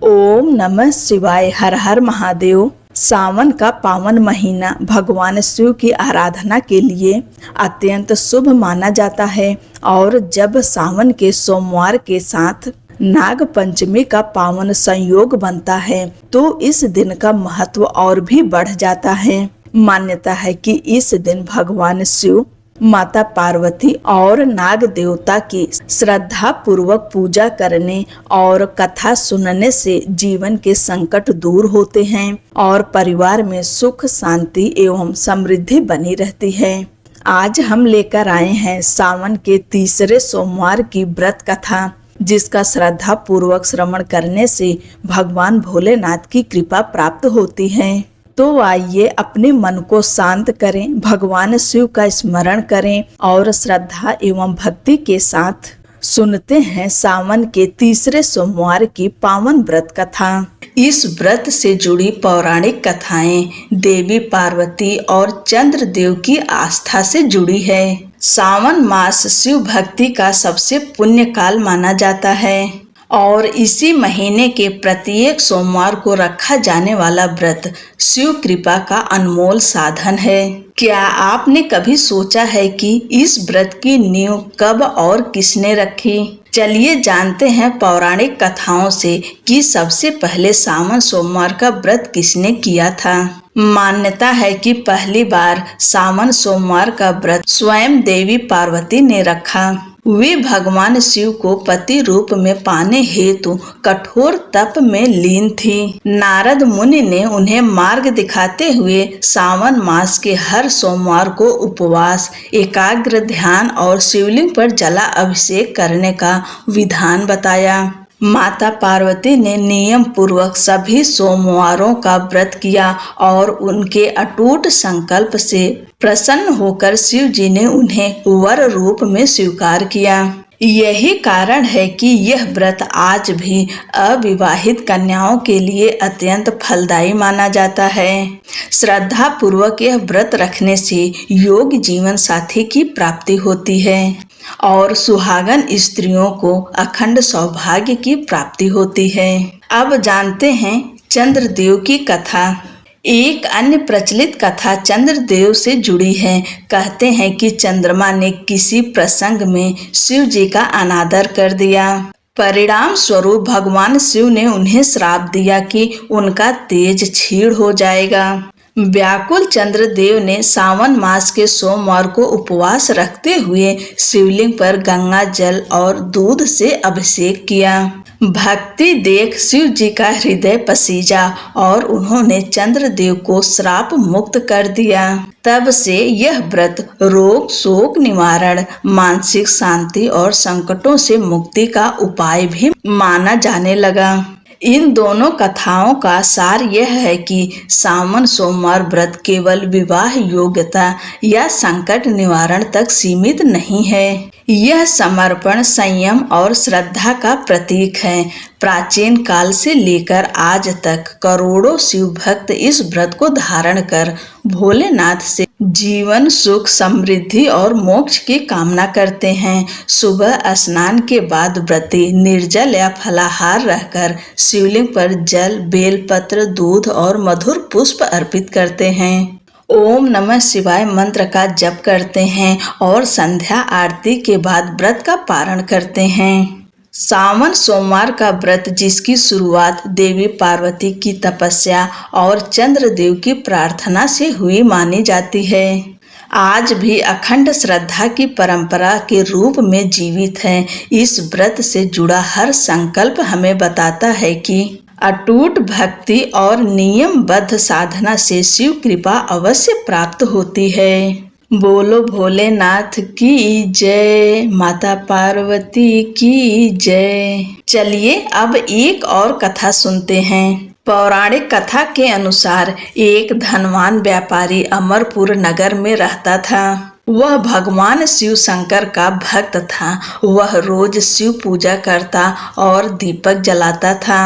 ओम नमः शिवाय। हर हर महादेव। सावन का पावन महीना भगवान शिव की आराधना के लिए अत्यंत शुभ माना जाता है और जब सावन के सोमवार के साथ नाग पंचमी का पावन संयोग बनता है तो इस दिन का महत्व और भी बढ़ जाता है। मान्यता है कि इस दिन भगवान शिव, माता पार्वती और नाग देवता की श्रद्धा पूर्वक पूजा करने और कथा सुनने से जीवन के संकट दूर होते हैं और परिवार में सुख, शांति एवं समृद्धि बनी रहती है। आज हम लेकर आए हैं सावन के तीसरे सोमवार की व्रत कथा, जिसका श्रद्धा पूर्वक श्रवण करने से भगवान भोलेनाथ की कृपा प्राप्त होती है। तो आइए अपने मन को शांत करें, भगवान शिव का स्मरण करें और श्रद्धा एवं भक्ति के साथ सुनते हैं सावन के तीसरे सोमवार की पावन व्रत कथा। इस व्रत से जुड़ी पौराणिक कथाएं देवी पार्वती और चंद्रदेव की आस्था से जुड़ी है। सावन मास शिव भक्ति का सबसे पुण्य काल माना जाता है और इसी महीने के प्रत्येक सोमवार को रखा जाने वाला व्रत शिव कृपा का अनमोल साधन है। क्या आपने कभी सोचा है कि इस व्रत की नींव कब और किसने रखी? चलिए जानते हैं पौराणिक कथाओं से कि सबसे पहले सावन सोमवार का व्रत किसने किया था। मान्यता है कि पहली बार सावन सोमवार का व्रत स्वयं देवी पार्वती ने रखा। वे भगवान शिव को पति रूप में पाने हेतु कठोर तप में लीन थी। नारद मुनि ने उन्हें मार्ग दिखाते हुए सावन मास के हर सोमवार को उपवास, एकाग्र ध्यान और शिवलिंग पर जला अभिषेक करने का विधान बताया। माता पार्वती ने नियम पूर्वक सभी सोमवारों का व्रत किया और उनके अटूट संकल्प से प्रसन्न होकर शिव जी ने उन्हें वर रूप में स्वीकार किया। यही कारण है कि यह व्रत आज भी अविवाहित कन्याओं के लिए अत्यंत फलदायी माना जाता है। श्रद्धा पूर्वक यह व्रत रखने से योग जीवन साथी की प्राप्ति होती है और सुहागन स्त्रियों को अखंड सौभाग्य की प्राप्ति होती है। अब जानते हैं चंद्रदेव की कथा। एक अन्य प्रचलित कथा चंद्रदेव से जुड़ी है। कहते हैं कि चंद्रमा ने किसी प्रसंग में शिव जी का अनादर कर दिया। परिणाम स्वरूप भगवान शिव ने उन्हें श्राप दिया कि उनका तेज क्षीण हो जाएगा। व्याकुल चंद्रदेव ने सावन मास के सोमवार को उपवास रखते हुए शिवलिंग पर गंगा जल और दूध से अभिषेक किया। भक्ति देख शिव जी का हृदय पसीजा और उन्होंने चंद्रदेव को श्राप मुक्त कर दिया। तब से यह व्रत रोग, शोक निवारण, मानसिक शांति और संकटों से मुक्ति का उपाय भी माना जाने लगा। इन दोनों कथाओं का सार यह है कि सावन सोमवार व्रत केवल विवाह योग्यता या संकट निवारण तक सीमित नहीं है। यह समर्पण, संयम और श्रद्धा का प्रतीक है। प्राचीन काल से लेकर आज तक करोड़ों शिव भक्त इस व्रत को धारण कर भोलेनाथ से जीवन, सुख, समृद्धि और मोक्ष की कामना करते हैं। सुबह स्नान के बाद व्रती निर्जल या फलाहार रहकर शिवलिंग पर जल, बेलपत्र, दूध और मधुर पुष्प अर्पित करते हैं। ओम नमः शिवाय मंत्र का जप करते हैं और संध्या आरती के बाद व्रत का पारण करते हैं। सावन सोमवार का व्रत, जिसकी शुरुआत देवी पार्वती की तपस्या और चंद्रदेव की प्रार्थना से हुई मानी जाती है, आज भी अखंड श्रद्धा की परंपरा के रूप में जीवित है। इस व्रत से जुड़ा हर संकल्प हमें बताता है कि अटूट भक्ति और नियमबद्ध साधना से शिव कृपा अवश्य प्राप्त होती है। बोलो भोलेनाथ की जय, माता पार्वती की जय। चलिए अब एक और कथा सुनते हैं। पौराणिक कथा के अनुसार एक धनवान व्यापारी अमरपुर नगर में रहता था। वह भगवान शिव शंकर का भक्त था। वह रोज शिव पूजा करता और दीपक जलाता था।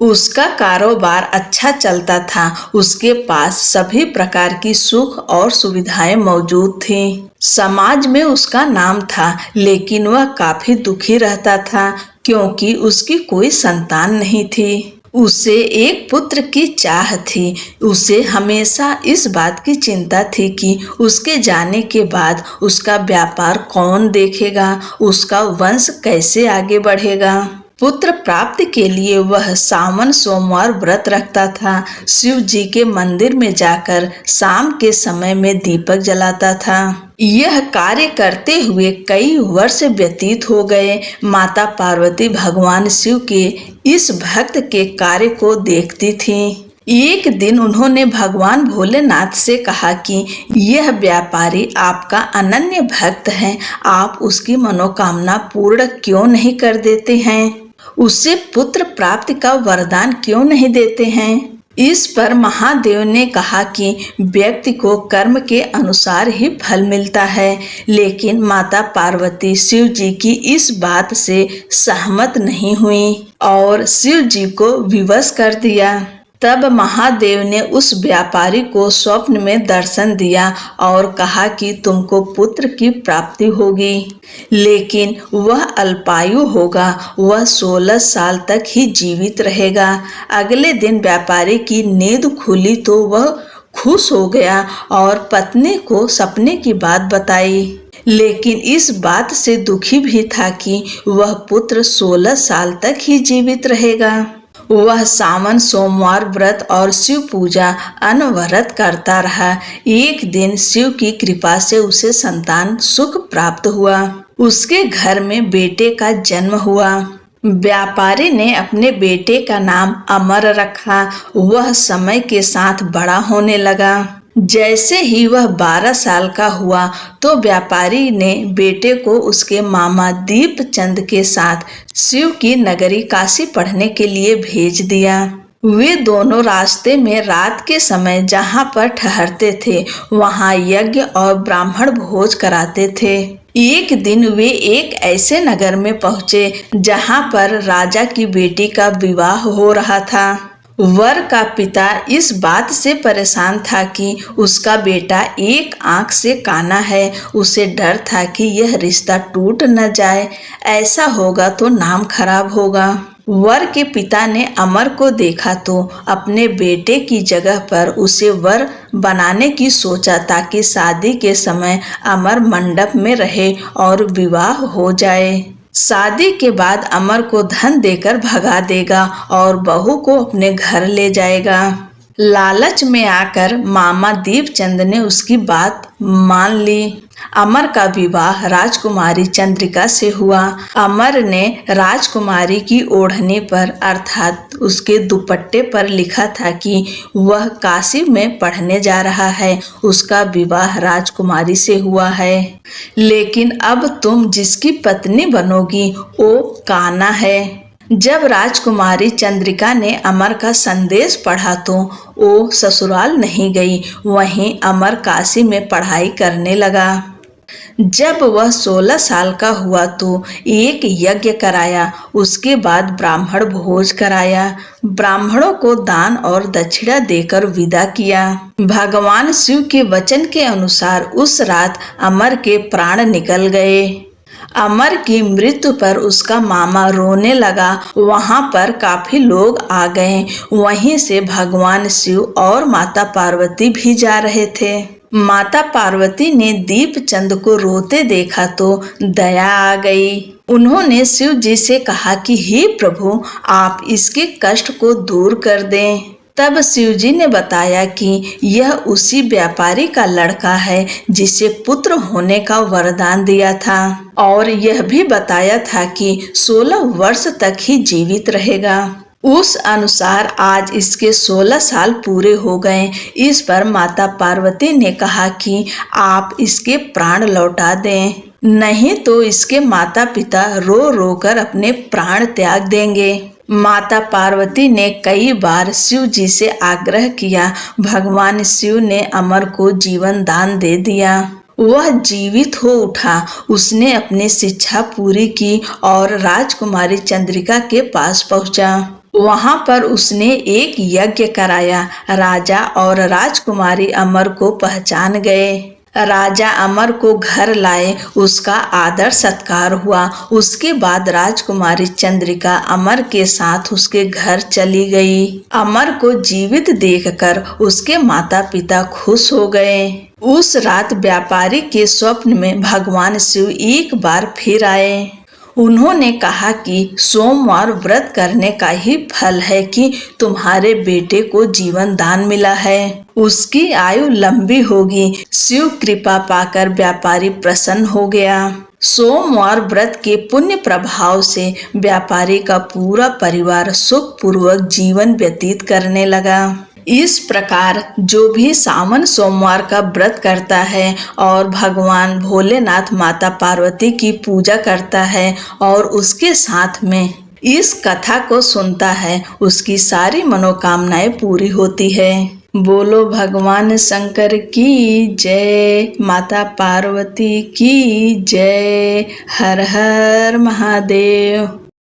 उसका कारोबार अच्छा चलता था। उसके पास सभी प्रकार की सुख और सुविधाएं मौजूद थीं। समाज में उसका नाम था, लेकिन वह काफी दुखी रहता था क्योंकि उसकी कोई संतान नहीं थी। उसे एक पुत्र की चाह थी। उसे हमेशा इस बात की चिंता थी कि उसके जाने के बाद उसका व्यापार कौन देखेगा, उसका वंश कैसे आगे बढ़ेगा। पुत्र प्राप्ति के लिए वह सावन सोमवार व्रत रखता था। शिव जी के मंदिर में जाकर शाम के समय में दीपक जलाता था। यह कार्य करते हुए कई वर्ष व्यतीत हो गए। माता पार्वती भगवान शिव के इस भक्त के कार्य को देखती थी। एक दिन उन्होंने भगवान भोलेनाथ से कहा कि यह व्यापारी आपका अनन्य भक्त है, आप उसकी मनोकामना पूर्ण क्यों नहीं कर देते हैं? उसे पुत्र प्राप्ति का वरदान क्यों नहीं देते हैं? इस पर महादेव ने कहा कि व्यक्ति को कर्म के अनुसार ही फल मिलता है, लेकिन माता पार्वती शिव जी की इस बात से सहमत नहीं हुई और शिव जी को विवश कर दिया। तब महादेव ने उस व्यापारी को स्वप्न में दर्शन दिया और कहा कि तुमको पुत्र की प्राप्ति होगी, लेकिन वह अल्पायु होगा, वह 16 साल तक ही जीवित रहेगा। अगले दिन व्यापारी की नींद खुली तो वह खुश हो गया और पत्नी को सपने की बात बताई, लेकिन इस बात से दुखी भी था कि वह पुत्र 16 साल तक ही जीवित रहेगा। वह सावन सोमवार व्रत और शिव पूजा अनवरत करता रहा। एक दिन शिव की कृपा से उसे संतान सुख प्राप्त हुआ। उसके घर में बेटे का जन्म हुआ। व्यापारी ने अपने बेटे का नाम अमर रखा। वह समय के साथ बड़ा होने लगा। जैसे ही वह 12 साल का हुआ तो व्यापारी ने बेटे को उसके मामा दीपचंद के साथ शिव की नगरी काशी पढ़ने के लिए भेज दिया। वे दोनों रास्ते में रात के समय जहाँ पर ठहरते थे वहाँ यज्ञ और ब्राह्मण भोज कराते थे। एक दिन वे एक ऐसे नगर में पहुँचे जहाँ पर राजा की बेटी का विवाह हो रहा था। वर का पिता इस बात से परेशान था कि उसका बेटा एक आंख से काना है। उसे डर था कि यह रिश्ता टूट न जाए, ऐसा होगा तो नाम खराब होगा। वर के पिता ने अमर को देखा तो अपने बेटे की जगह पर उसे वर बनाने की सोचा ताकि शादी के समय अमर मंडप में रहे और विवाह हो जाए। शादी के बाद अमर को धन देकर भगा देगा और बहू को अपने घर ले जाएगा। लालच में आकर मामा दीपचंद ने उसकी बात मान ली। अमर का विवाह राजकुमारी चंद्रिका से हुआ। अमर ने राजकुमारी की ओढ़नी पर अर्थात उसके दुपट्टे पर लिखा था कि वह काशी में पढ़ने जा रहा है। उसका विवाह राजकुमारी से हुआ है, लेकिन अब तुम जिसकी पत्नी बनोगी वो काना है। जब राजकुमारी चंद्रिका ने अमर का संदेश पढ़ा तो वो ससुराल नहीं गई, वहीं अमर काशी में पढ़ाई करने लगा। जब वह 16 साल का हुआ तो एक यज्ञ कराया, उसके बाद ब्राह्मण भोज कराया। ब्राह्मणों को दान और दक्षिणा देकर विदा किया। भगवान शिव के वचन के अनुसार उस रात अमर के प्राण निकल गए। अमर की मृत्यु पर उसका मामा रोने लगा। वहां पर काफी लोग आ गए। वहीं से भगवान शिव और माता पार्वती भी जा रहे थे। माता पार्वती ने दीपचंद को रोते देखा तो दया आ गई। उन्होंने शिव जी से कहा कि हे प्रभु, आप इसके कष्ट को दूर कर दें। तब शिव जी ने बताया कि यह उसी व्यापारी का लड़का है जिसे पुत्र होने का वरदान दिया था और यह भी बताया था कि 16 वर्ष तक ही जीवित रहेगा। उस अनुसार आज इसके 16 साल पूरे हो गए। इस पर माता पार्वती ने कहा कि आप इसके प्राण लौटा दें, नहीं तो इसके माता पिता रो रो कर अपने प्राण त्याग देंगे। माता पार्वती ने कई बार शिव जी से आग्रह किया। भगवान शिव ने अमर को जीवन दान दे दिया। वह जीवित हो उठा। उसने अपनी शिक्षा पूरी की और राजकुमारी चंद्रिका के पास पहुंचा। वहां पर उसने एक यज्ञ कराया। राजा और राजकुमारी अमर को पहचान गए। राजा अमर को घर लाए, उसका आदर सत्कार हुआ। उसके बाद राजकुमारी चंद्रिका अमर के साथ उसके घर चली गई। अमर को जीवित देखकर उसके माता पिता खुश हो गए। उस रात व्यापारी के स्वप्न में भगवान शिव एक बार फिर आए। उन्होंने कहा कि सोमवार व्रत करने का ही फल है कि तुम्हारे बेटे को जीवन दान मिला है, उसकी आयु लंबी होगी। शिव कृपा पाकर व्यापारी प्रसन्न हो गया। सोमवार व्रत के पुण्य प्रभाव से व्यापारी का पूरा परिवार सुखपूर्वक जीवन व्यतीत करने लगा। इस प्रकार जो भी सावन सोमवार का व्रत करता है और भगवान भोलेनाथ माता पार्वती की पूजा करता है और उसके साथ में इस कथा को सुनता है, उसकी सारी मनोकामनाएं पूरी होती है। बोलो भगवान शंकर की जय, माता पार्वती की जय। हर हर महादेव।